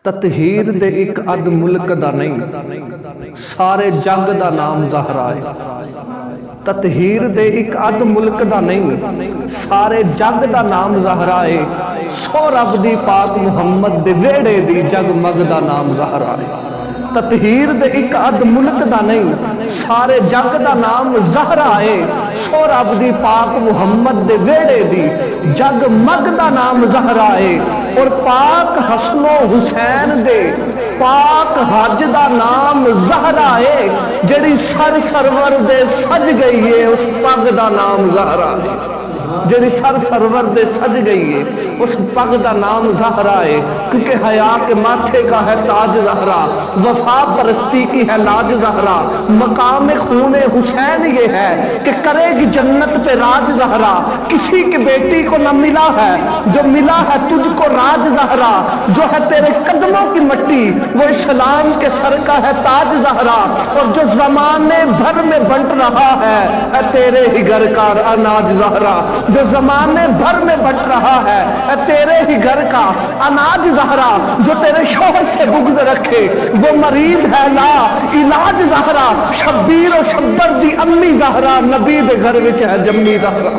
تطہیر دے ایک عد ملک دا نہیں، سارے جگ دا نام زہرا ہے۔ تطہیر دے ایک عد ملک دا نہیں، سارے جگ دا نام زہرا ہے۔ سو رب دی پاک محمد دے ویڑے دی جگمگ دا نام زہرا ہے۔ تطہیر دے ایک عد ملک دا نہیں، سارے جگ دا نام زہرا ہے۔ سو رب دی پاک محمد دے ویڑے دی جگمگ دا نام زہرا ہے۔ اور پاک حسن و حسین دے پاک حج دا نام زہرا ہے۔ جڑی سر سرور دے سج گئی ہے اس پگ دا نام زہرا ہے۔ جڑی سر سرور دے سج گئی ہے اس پگ دا نام زہرا ہے، کیونکہ حیا کے ماتھے کا ہے تاج زہرا، وفا پرستی کی ہے لاج زہرا۔ مقام خون حسین یہ ہے کہ کرے گی جنت پہ راج زہرا۔ کسی کی بیٹی کو نہ ملا ہے جو ملا ہے تجھ کو راج زہرا۔ جو ہے تیرے قدموں کی مٹی وہ اسلام کے سر کا ہے تاج زہرا۔ اور جو زمانے بھر میں بنٹ رہا ہے تیرے ہی گھر کا اناج زہرا۔ جو زمانے بھر میں بٹ رہا ہے تیرے ہی گھر کا اناج زہرا۔ جو تیرے شوہر سے بغض رکھے وہ مریض ہے لا علاج زہرا۔ شبیر و شبر دی امی زہرا، نبی دے گھر وچ ہے جمی زہرا۔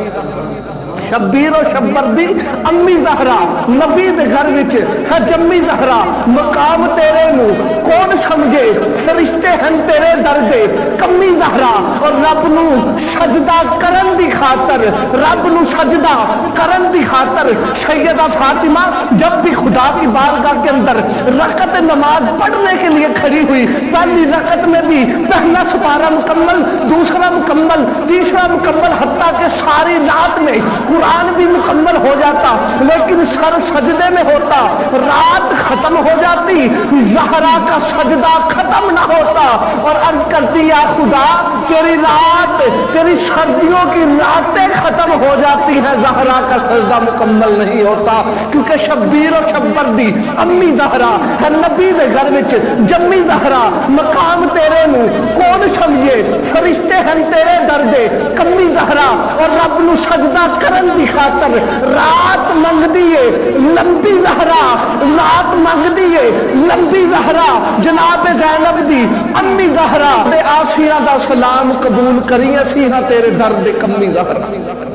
شبیر و شبر دی امی زہرا، نبی دے گھر وچ ہے جمی زہرا۔ مقام تیرے نو کون سمجھے، فرشتے ہیں تیرے در دے کمی زہرا۔ اور رب نو سجدہ کرن دی خاطر، رب نو سجدہ کرن دی خاطر سیدہ فاطمہ جب بھی خدا کی بارگاہ کے اندر رکعت نماز پڑھنے کے لیے کھڑی ہوئی، پہلی رکعت میں بھی پہلا سپارہ مکمل، دوسرا مکمل، تیسرا مکمل، حتیٰ کہ ساری رات میں قرآن بھی مکمل ہو جاتا لیکن سر سجدے میں ہوتا، رات ختم ہو جاتی، زہرا کا سجدہ ختم نہ ہوتا۔ اور عرض کرتی یا خدا تیری رات، تیری سردیوں کی راتیں ختم ہو جاتی ہیں، زہرا کا سجدہ مکمل نہیں ہوتا، کیونکہ شبیر و شبر دی امی زہرا ہے نبی دے گھر وچ جمی زہرا۔ مقام تیرے نو کون سمجھے، فرشتے ہیں تیرے در دے کمی زہرا۔ اور رب نو سجدہ کرن دی خاطر رات منگ دیے لمبی زہرا، رات منگ دیے لمبی زہرا۔ جناب زینب دی امی زہرا دے آسیہ دا سلام قبول کری اسی ہاں تیرے در دے کمی زہرا۔